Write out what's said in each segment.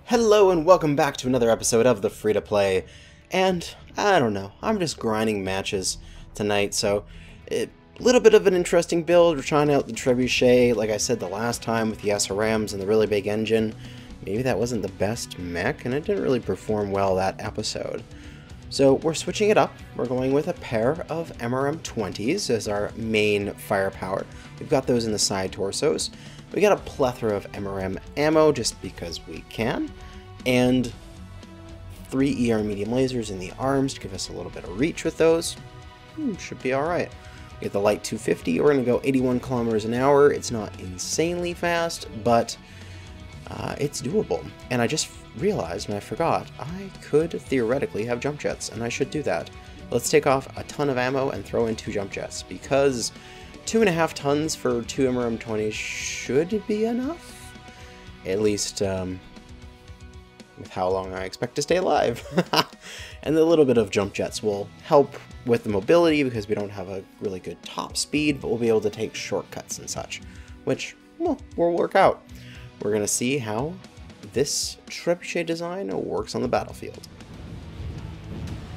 Hello and welcome back to another episode of the Free-to-Play, and I don't know, I'm just grinding matches tonight, so a little bit of an interesting build. We're trying out the Trebuchet, like I said the last time, with the SRMs and the really big engine. Maybe that wasn't the best mech, and it didn't really perform well that episode. So we're switching it up. We're going with a pair of MRM 20s as our main firepower. We've got those in the side torsos. We got a plethora of MRM ammo just because we can, and 3 ER medium lasers in the arms to give us a little bit of reach with those. Should be alright. We get the light 250, we're going to go 81 kilometers an hour. It's not insanely fast, but it's doable. And I just realized, and I forgot, I could theoretically have jump jets, and I should do that. Let's take off a ton of ammo and throw in 2 jump jets, because 2.5 tons for 2 MRM 20s should be enough. At least, with how long I expect to stay alive. And the little bit of jump jets will help with the mobility because we don't have a really good top speed, but we'll be able to take shortcuts and such, which, well, will work out. We're going to see how this Trebuchet design works on the battlefield.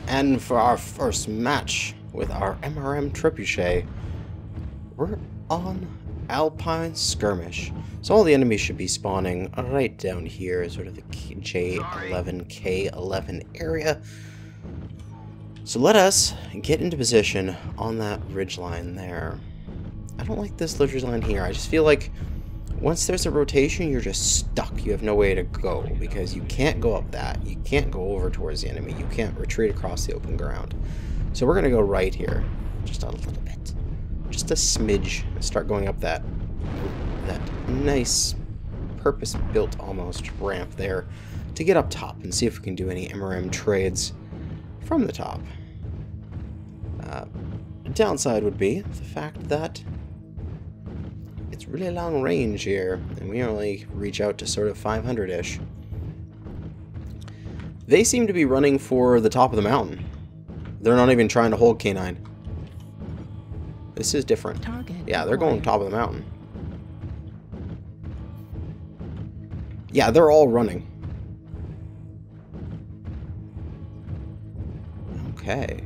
And for our first match with our MRM Trebuchet, we're on Alpine Skirmish. So all the enemies should be spawning right down here, sort of the J11, K11 area. So let us get into position on that ridgeline there. I don't like this ridgeline here. I just feel like once there's a rotation, you're just stuck. You have no way to go because you can't go up that. You can't go over towards the enemy. You can't retreat across the open ground. So we're going to go right here, just a little bit. Just a smidge, start going up that nice purpose-built almost ramp there to get up top and see if we can do any MRM trades from the top. Downside would be the fact that it's really long range here, and we only reach out to sort of 500-ish. They seem to be running for the top of the mountain. They're not even trying to hold K9. This is different. Yeah, they're going top of the mountain. Yeah, they're all running. Okay.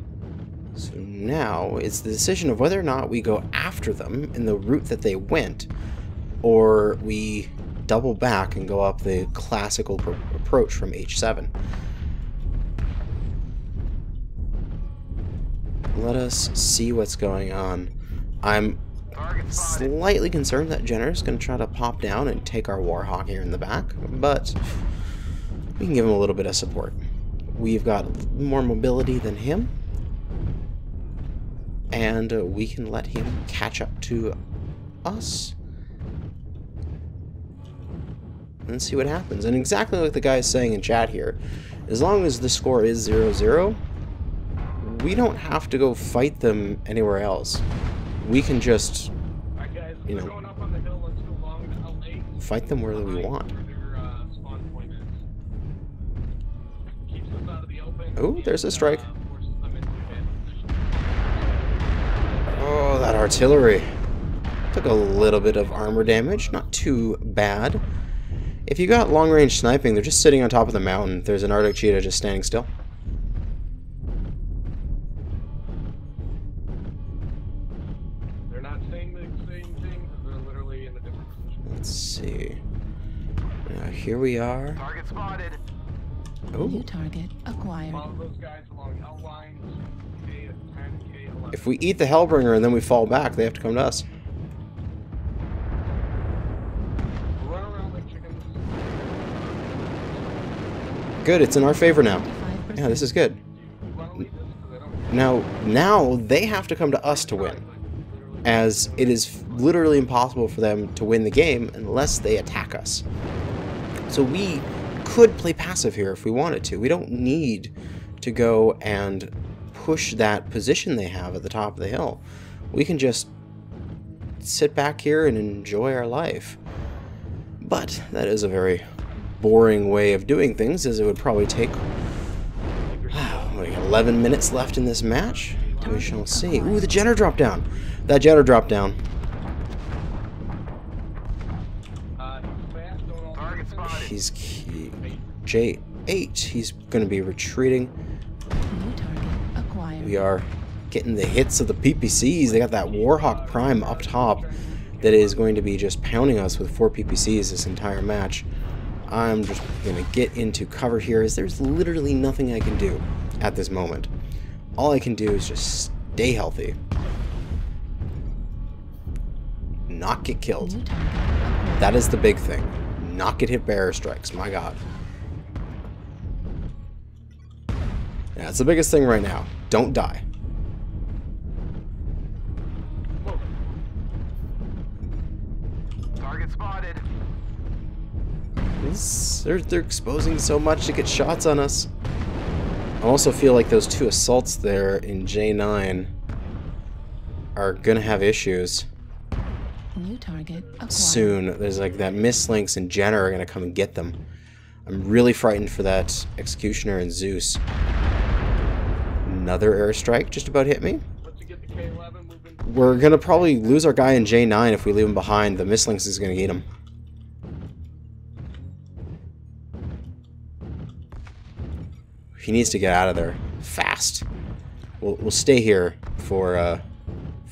So now it's the decision of whether or not we go after them in the route that they went, or we double back and go up the classical approach from H7. Let us see what's going on. I'm slightly concerned that Jenner's going to try to pop down and take our Warhawk here in the back, but we can give him a little bit of support. We've got more mobility than him, and we can let him catch up to us and see what happens. And exactly like the guy's saying in chat here, as long as the score is 0-0, we don't have to go fight them anywhere else. We can just, you know, fight them wherever we want. Oh, there's a strike. Oh, that artillery. Took a little bit of armor damage, not too bad. If you got long-range sniping, they're just sitting on top of the mountain. There's an Arctic cheetah just standing still. Let's see. Now here we are. Target spotted. Oh. New target acquired. Follow those guys along outlines. K10, K11. If we eat the Hellbringer and then we fall back, they have to come to us. Run around like chickens. Good, it's in our favor now. Yeah, this is good. Now they have to come to us to win, as it is literally impossible for them to win the game unless they attack us. So we could play passive here if we wanted to. We don't need to go and push that position they have at the top of the hill. We can just sit back here and enjoy our life. But that is a very boring way of doing things, as it would probably take 11 minutes left in this match. We shall see. Ooh, the Jenner dropped down. That Jenner dropped down. He's J8. He's going to be retreating. We are getting the hits of the PPCs. They got that Warhawk Prime up top that is going to be just pounding us with 4 PPCs this entire match. I'm just going to get into cover here, as there's literally nothing I can do at this moment. All I can do is just stay healthy. Not get killed. That is the big thing. Not get hit by airstrikes. My god. Yeah, it's the biggest thing right now. Don't die. Target spotted. They're exposing so much to get shots on us. I also feel like those 2 assaults there in J9 are gonna have issues. New target acquired. Soon. There's like that Mislinks and Jenner are gonna come and get them. I'm really frightened for that Executioner and Zeus. Another airstrike just about hit me. We're gonna probably lose our guy in J9 if we leave him behind. The Mislinks is gonna get him. He needs to get out of there fast. We'll stay here for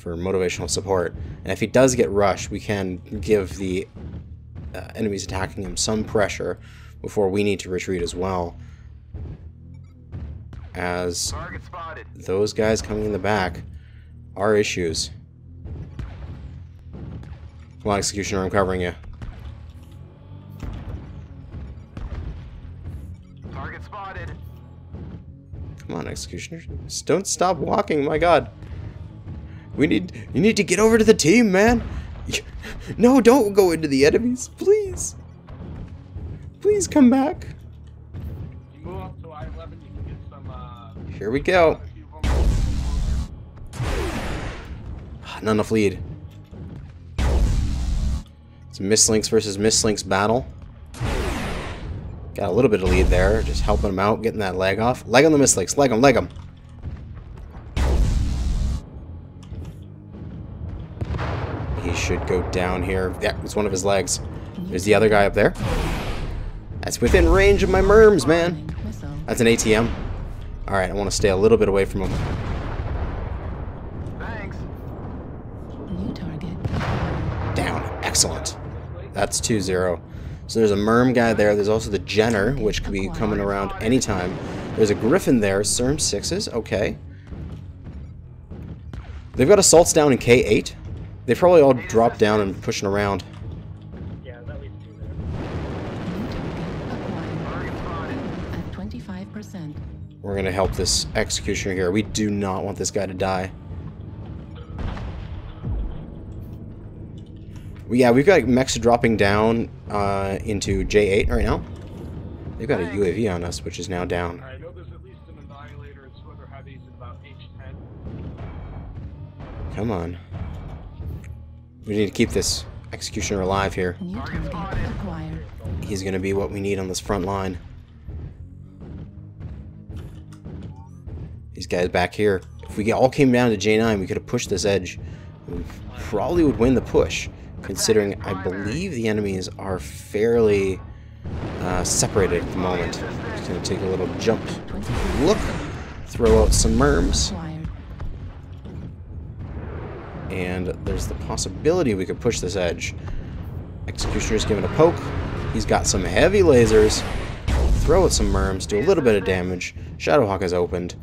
motivational support, and if he does get rushed, we can give the enemies attacking him some pressure before we need to retreat as well, as those guys coming in the back are issues. Come on, Executioner, I'm covering you. Target spotted. Come on, Executioner. Just don't stop walking, my god. You need to get over to the team, man. No, don't go into the enemies, please. Please come back. You move up to I-11, you can get some, Here we go. Not enough lead. It's a Mislinks versus Mislinks battle. Got a little bit of lead there, just helping him out, getting that leg off. Leg on the Mislinks, leg him. He should go down here. Yeah, it's one of his legs. There's the other guy up there. That's within range of my merms, man. That's an ATM. Alright, I want to stay a little bit away from him. Thanks. New target. Down. Excellent. That's 2-0. So there's a Merm guy there. There's also the Jenner, which could be coming around anytime. There's a Griffin there. CERM 6s. Okay. They've got assaults down in K8. They probably all dropped down and pushing around. Yeah, that leads to there. Target spotted. At 25%. We're going to help this Executioner here. We do not want this guy to die. Yeah, we've got mechs dropping down into J8 right now. They've got a UAV on us, which is now down. I know there's at least an Annihilator and some other heavies at about H10. Come on. We need to keep this Executioner alive here. New target acquired. He's going to be what we need on this front line. These guys back here. If we all came down to J9, we could have pushed this edge. We probably would win the push, considering I believe the enemies are fairly separated at the moment. Just going to take a little jump. Look. Throw out some merms. And there's the possibility we could push this edge. Executioner's giving a poke. He's got some heavy lasers. Throw out some merms, do a little bit of damage. Shadowhawk has opened.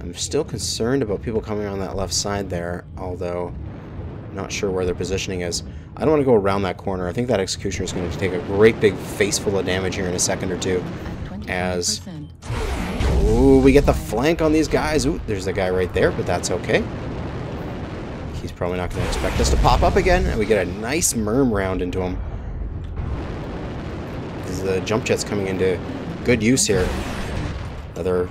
I'm still concerned about people coming on that left side there, although not sure where their positioning is. I don't want to go around that corner. I think that Executioner is going to take a great big face full of damage here in a second or two. As... Ooh, we get the flank on these guys. Ooh, there's the guy right there, but that's okay. He's probably not going to expect us to pop up again, and we get a nice merm round into him. The jump jet's coming into good use here. Another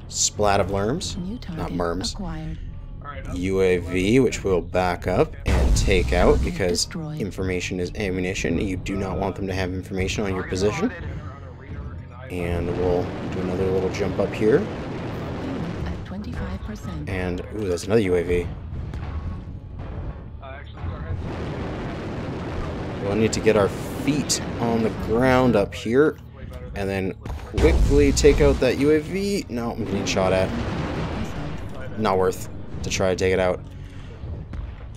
splat of lerms, not merms. UAV, which we'll back up and take out because information is ammunition. You do not want them to have information on your position. And we'll do another little jump up here. And, ooh, that's another UAV. We'll need to get our feet on the ground up here, and then quickly take out that UAV. No, I'm getting shot at. Not worth to try to take it out.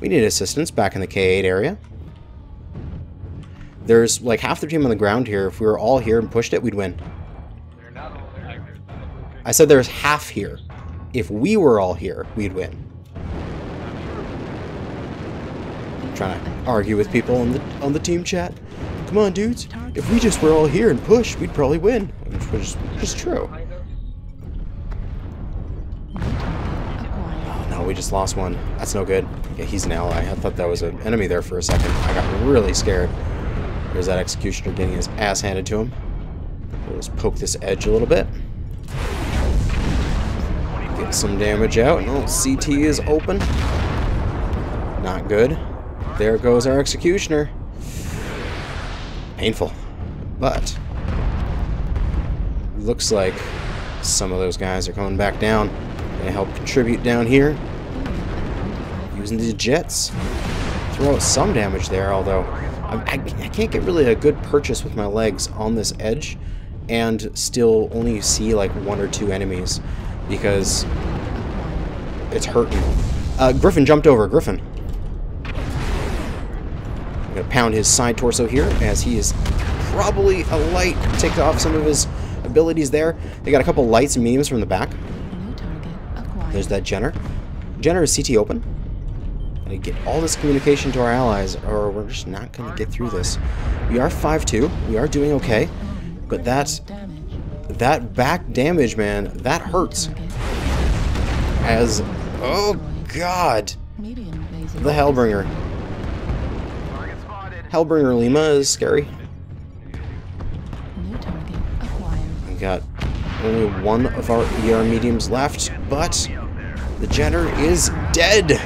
We need assistance back in the K8 area. There's like half their team on the ground here. If we were all here and pushed it, we'd win. I said there's half here. If we were all here, we'd win. I'm trying to argue with people on the team chat. Come on, dudes. If we just were all here and pushed, we'd probably win. Which is true. Oh, no, we just lost one. That's no good. Yeah, he's an ally. I thought that was an enemy there for a second. I got really scared. There's that executioner getting his ass handed to him. We'll just poke this edge a little bit. Get some damage out. No, CT is open. Not good. There goes our executioner. Painful. But looks like some of those guys are coming back down. Gonna help contribute down here. Using the jets. Throw out some damage there, although I can't get really a good purchase with my legs on this edge and still only see like 1 or 2 enemies because it's hurting. Griffin jumped over. Griffin. I'm going to pound his side torso here as he is probably a light. Take off some of his abilities there. They got a couple lights and mediums from the back. There's that Jenner. Jenner is CT open. Gotta get all this communication to our allies or we're just not going to get through this. We are 5-2. We are doing okay. But that back damage, man, that hurts. As, oh god, the Hellbringer. Hellbringer Lima is scary. We got only one of our ER mediums left, but the Jenner is dead.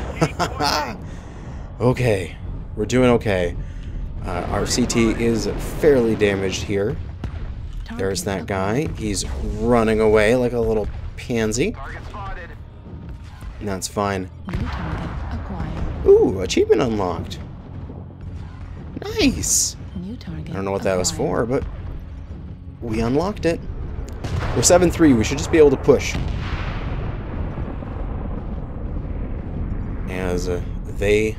Okay, we're doing okay. Our CT is fairly damaged here. There's that guy. He's running away like a little pansy. That's fine. Ooh, achievement unlocked. Nice. I don't know what that was for, but we unlocked it. We're 7-3. We should just be able to push. As they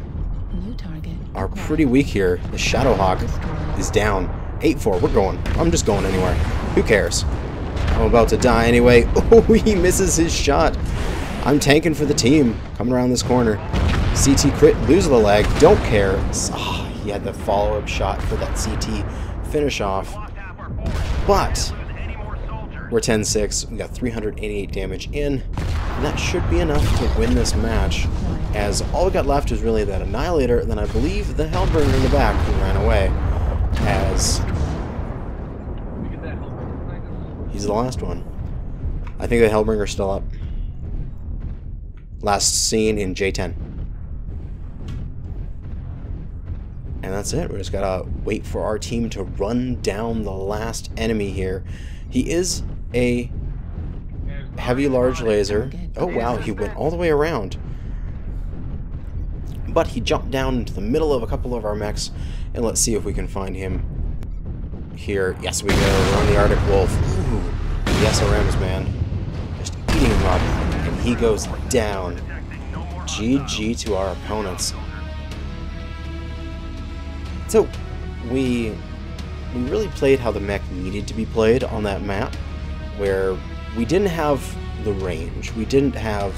are pretty weak here. The Shadowhawk is down. 8-4. We're going. I'm just going anywhere. Who cares? I'm about to die anyway. Oh, he misses his shot. I'm tanking for the team. Coming around this corner. CT crit. Lose the leg. Don't care. Oh, he had the follow-up shot for that CT finish off. But we're 10-6. We got 388 damage in. And that should be enough to win this match. As all we got left is really that Annihilator. And then I believe the Hellbringer in the back who ran away. As he's the last one. I think the Hellbringer's still up. Last seen in J10. And that's it. We just gotta wait for our team to run down the last enemy here. He is a heavy large laser. Oh wow, he went all the way around. But he jumped down into the middle of a couple of our mechs. And let's see if we can find him here. Yes, we go. We're on the Arctic Wolf. Ooh, the SRMs, man. Just eating him up. And he goes down. GG to our opponents. So, we really played how the mech needed to be played on that map. Where we didn't have the range. We didn't have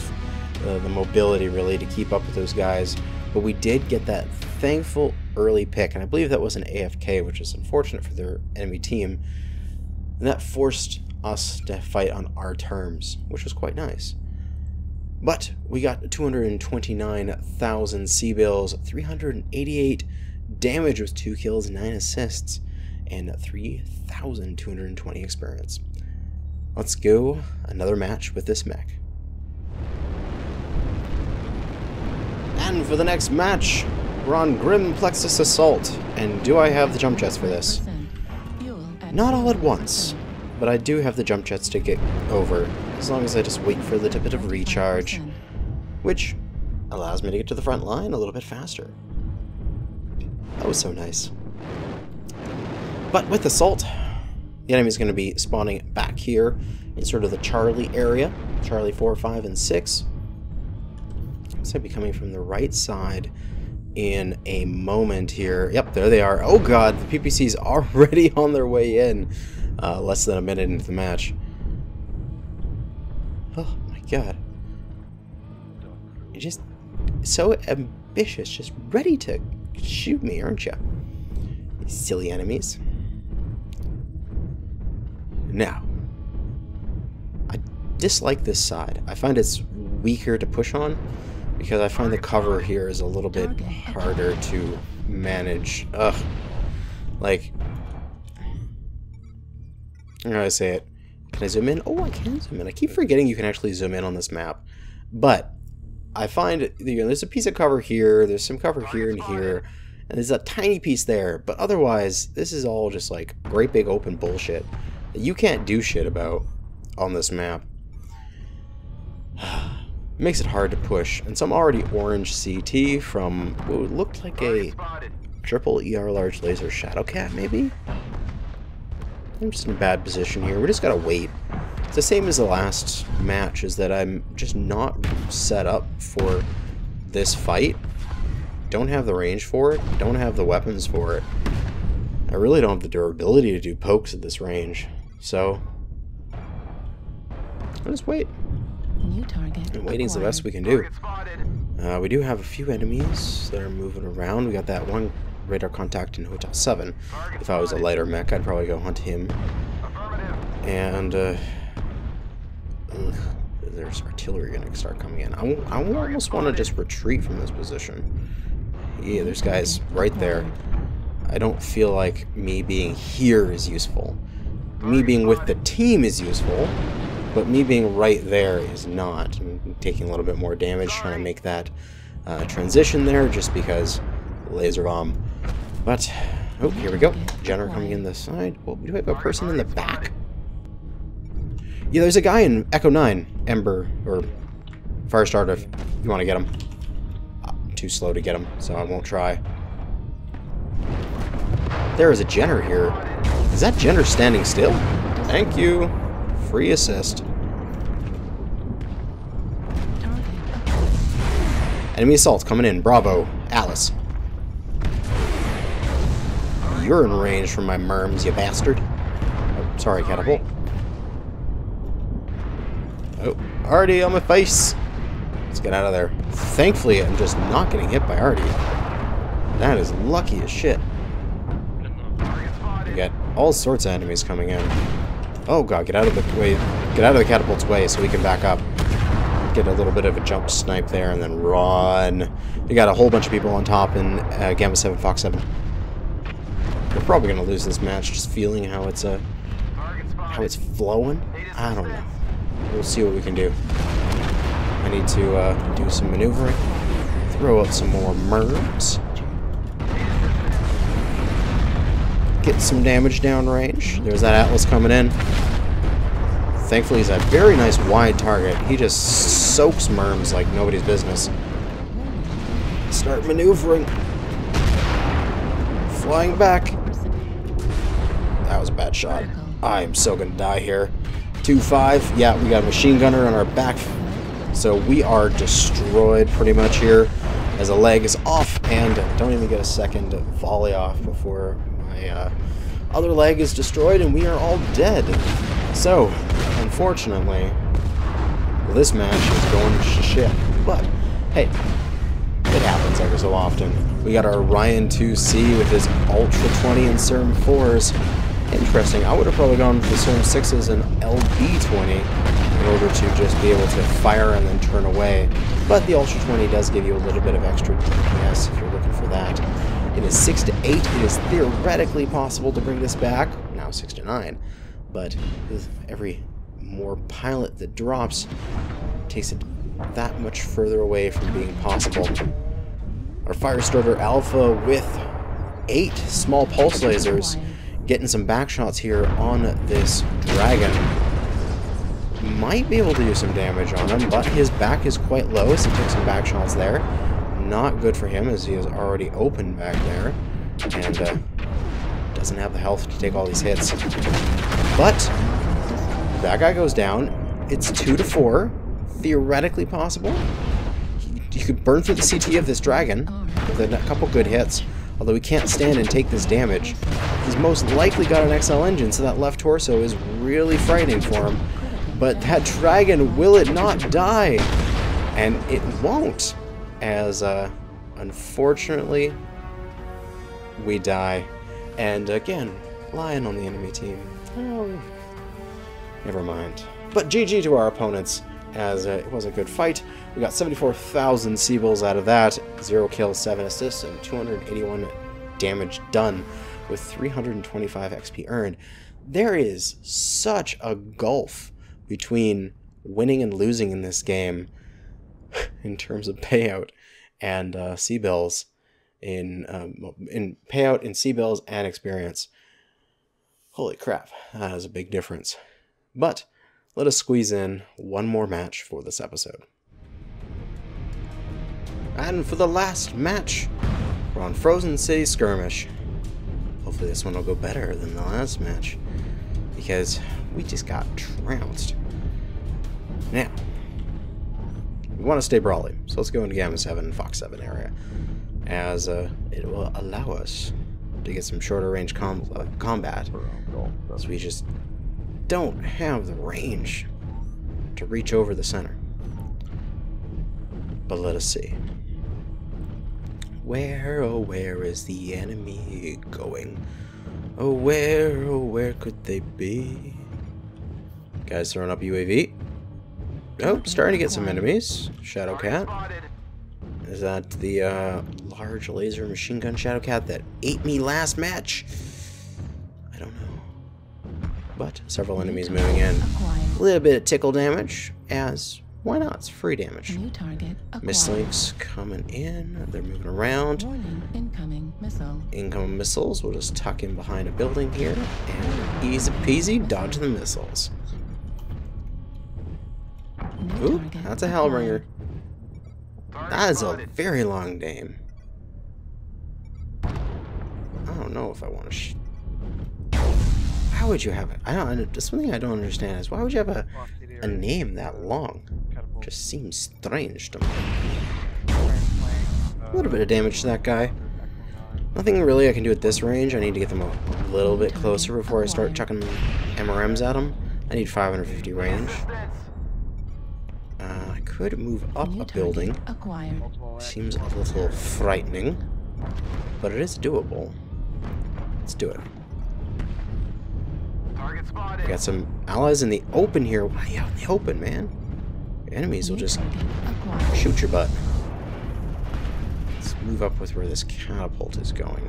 the mobility, really, to keep up with those guys. But we did get that thankful early pick, and I believe that was an AFK, which is unfortunate for their enemy team. And that forced us to fight on our terms, which was quite nice. But we got 229,000 C-bills, 388 damage with 2 kills, 9 assists, and 3,220 experience. Let's go another match with this mech. And for the next match, we're on Grim Plexus Assault. And do I have the jump jets for this? Not all at once, but I do have the jump jets to get over, as long as I just wait for the bit of recharge, which allows me to get to the front line a little bit faster. That was so nice. But with Assault, the enemy's going to be spawning back here in sort of the Charlie area. Charlie 4, 5, and 6. Looks like be coming from the right side in a moment here. Yep, there they are. Oh god, the PPC's already on their way in. Less than a minute into the match. Oh my god. You're just so ambitious, just ready to shoot me, aren't you? You silly enemies. Now, I dislike this side. I find it's weaker to push on because I find the cover here is a little bit harder to manage. Ugh. Like, how do I say it? Can I zoom in? Oh, I can zoom in. I keep forgetting you can actually zoom in on this map. But I find, you know, there's a piece of cover here, there's some cover here and here, and there's a tiny piece there. But otherwise, this is all just like great big open bullshit that you can't do shit about on this map. Makes it hard to push. And some already orange CT from what looked like a triple ER large laser Shadowcat, maybe? I'm just in a bad position here. We just gotta wait. It's the same as the last match, is that I'm just not set up for this fight. Don't have the range for it. Don't have the weapons for it. I really don't have the durability to do pokes at this range. So, I'll just wait. New target. And waiting's the best we can do. We do have a few enemies that are moving around. We got that one radar contact in Hotel 7. If I was a lighter mech, I'd probably go hunt him. And, there's artillery gonna start coming in. I almost want to just retreat from this position. Yeah, there's guys right there. I don't feel like me being here is useful. Me being with the team is useful, but me being right there is not. I'm taking a little bit more damage trying to make that transition there just because laser bomb. But, oh, here we go. Jenner coming in this side. Well, do we have a person in the back? Yeah, there's a guy in Echo 9, Ember, or Firestarter, if you want to get him. I'm too slow to get him, so I won't try. There is a Jenner here. Is that Jenner standing still? Thank you. Free assist. Enemy assault coming in. Bravo. Alice. You're in range from my merms, you bastard. Oh, sorry, catapult. Oh, Artie on my face. Let's get out of there. Thankfully, I'm just not getting hit by Artie. That is lucky as shit. We got all sorts of enemies coming in. Oh god, get out of the way. Get out of the catapult's way so we can back up. Get a little bit of a jump snipe there and then run. You got a whole bunch of people on top in Gamma 7, Fox 7. We're probably gonna lose this match. Just feeling how it's flowing. I don't know. We'll see what we can do. I need to do some maneuvering. Throw out some more merms. Get some damage downrange. There's that Atlas coming in. Thankfully, he's a very nice wide target. He just soaks merms like nobody's business. Start maneuvering. Flying back. That was a bad shot. I am so gonna die here. 2-5. Yeah, we got a machine gunner on our back. So we are destroyed pretty much here. As a leg is off, and don't even get a second volley off before my other leg is destroyed, and we are all dead. So, unfortunately, this match is going to shit. But, hey, it happens every so often. We got our Ryan 2C with his Ultra 20 and CERM 4s. Interesting. I would have probably gone with the CERM 6s and LB 20 in order to just be able to fire and then turn away. But the Ultra 20 does give you a little bit of extra DPS if you're looking for that. It is 6 to 8. It is theoretically possible to bring this back. Now 6 to 9. But with every more pilot that drops, takes it that much further away from being possible. Our Firestarter Alpha with 8 small pulse lasers, getting some back shots here on this dragon. Might be able to do some damage on him, but his back is quite low, so he took some back shots there. Not good for him, as he is already open back there. And doesn't have the health to take all these hits. But that guy goes down. It's 2 to 4. Theoretically possible. You could burn through the CT of this dragon with a couple good hits. Although he can't stand and take this damage. He's most likely got an XL engine, so that left torso is really frightening for him. But that dragon, will it not die? And it won't. As, unfortunately, we die. And again, Lion on the enemy team. Oh, never mind. But GG to our opponents, as it was a good fight. We got 74,000 Seabills out of that, 0 kills, 7 assists, and 281 damage done with 325 XP earned. There is such a gulf between winning and losing in this game in terms of payout and Seabills, in payout in Seabills and experience. Holy crap, that is a big difference. But let us squeeze in one more match for this episode. And for the last match, we're on Frozen City Skirmish. Hopefully this one will go better than the last match, because we just got trounced. Now, we want to stay brawly, so let's go into Gamma 7 and Fox 7 area, as it will allow us to get some shorter range combat, so we just don't have the range to reach over the center. But let us see. Where, oh where is the enemy going? Oh where could they be? Guys throwing up UAV. Nope, starting to get some enemies. Shadowcat. Is that the large laser machine gun Shadowcat that ate me last match? I don't know. But several enemies moving in. A little bit of tickle damage, as why not? It's free damage. New target Misslinks coming in. They're moving around. Warning, incoming missile. Incoming missiles. We'll just tuck in behind a building here and easy peasy dodge the missiles. New Ooh, target that's a Hellbringer. That is a very long name. I don't know if I want to. Why would you have it? I don't. Just one thing I don't understand is why would you have a name that long? Just seems strange to me. A little bit of damage to that guy. Nothing really I can do at this range. I need to get them a little bit closer before I start chucking MRMs at them. I need 550 range. I could move up a building. Seems a little frightening, but it is doable. Let's do it. We got some allies in the open here. Why are you out in the open, man? Your enemies will just shoot your butt. Let's move up with where this catapult is going.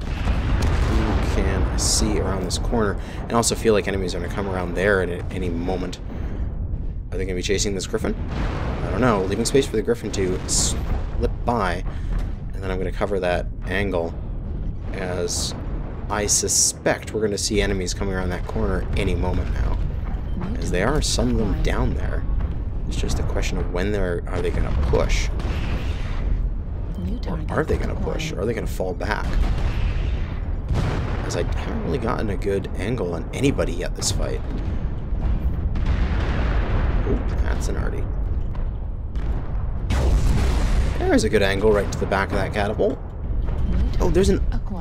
Who can I see around this corner? And I also feel like enemies are going to come around there at any moment. Are they going to be chasing this griffin? I don't know. Leaving space for the griffin to slip by. And then I'm going to cover that angle, as I suspect we're going to see enemies coming around that corner any moment now. As there are some of them down there. It's just a question of when are they going to push? Or are they going to push? Or are they going to fall back? As I haven't really gotten a good angle on anybody yet this fight. Ooh, that's an arty. There's a good angle right to the back of that catapult. Oh, there's an...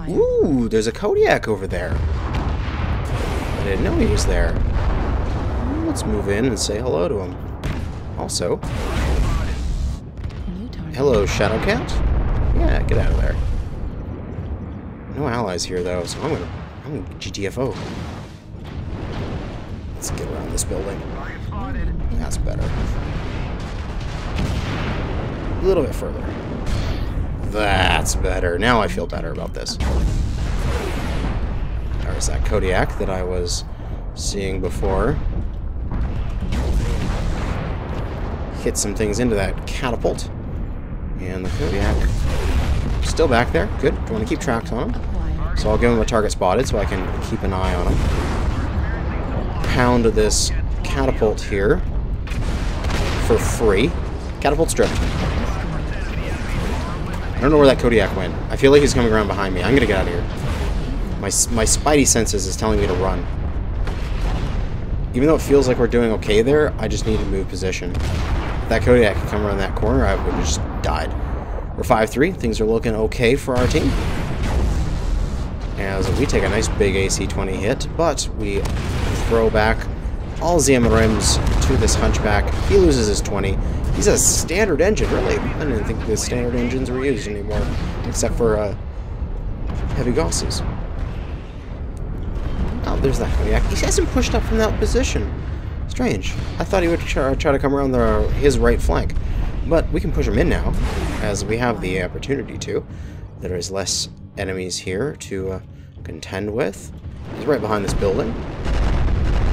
Ooh, there's a Kodiak over there. I didn't know he was there. Let's move in and say hello to him. Also... Hello, Shadowcat? Yeah, get out of there. No allies here, though, so I'm gonna GTFO. Let's get around this building. That's better. A little bit further. That's better. Now I feel better about this. There's that Kodiak that I was seeing before. Hit some things into that catapult. And the Kodiak still back there. Good. I want to keep tracks on him. So I'll give him a target spotted so I can keep an eye on him. Pound this catapult here for free. Catapult stripped. I don't know where that Kodiak went. I feel like he's coming around behind me. I'm gonna get out of here. My spidey senses is telling me to run. Even though it feels like we're doing okay there, I just need to move position. If that Kodiak had come around that corner, I would have just died. We're 5-3. Things are looking okay for our team. As we take a nice big AC-20 hit, but we throw back all the MRMs to this Hunchback. He loses his 20. He's a standard engine, really. I didn't think the standard engines were used anymore, except for heavy Gaussies. Oh, there's that Kodiak. He hasn't pushed up from that position. Strange. I thought he would try to come around his right flank. But we can push him in now, as we have the opportunity to. There is less enemies here to contend with. He's right behind this building,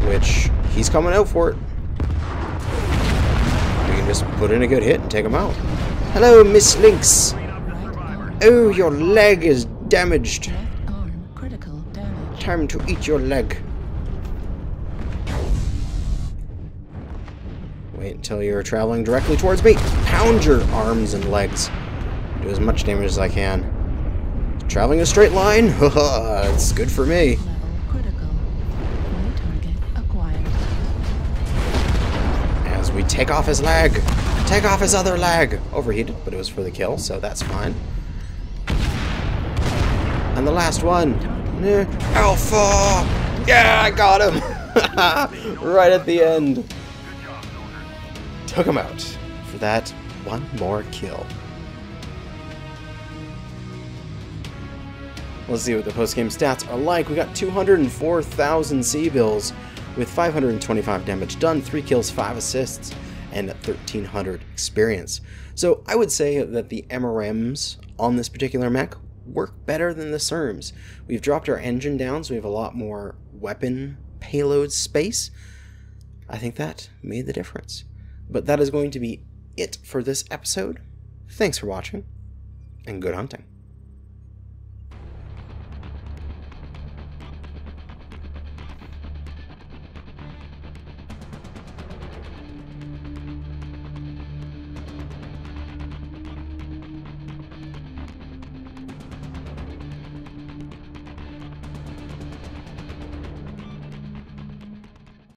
which he's coming out for it. We can just put in a good hit and take him out. Hello, Miss Lynx. Oh, your leg is damaged. Left arm critical damage. Time to eat your leg. Wait until you're traveling directly towards me. Pound your arms and legs. Do as much damage as I can. Traveling a straight line? Haha, it's good for me. Level critical. New target acquired. As we take off his leg. Take off his other leg. Overheated, but it was for the kill, so that's fine. And the last one. Alpha! Yeah, I got him! Right at the end. Took him out for that one more kill. Let's see what the post-game stats are like. We got 204,000 C-bills with 525 damage done, 3 kills, 5 assists, and 1,300 experience. So I would say that the MRMs on this particular mech work better than the SERMs. We've dropped our engine down, so we have a lot more weapon payload space. I think that made the difference. But that is going to be it for this episode. Thanks for watching, and good hunting.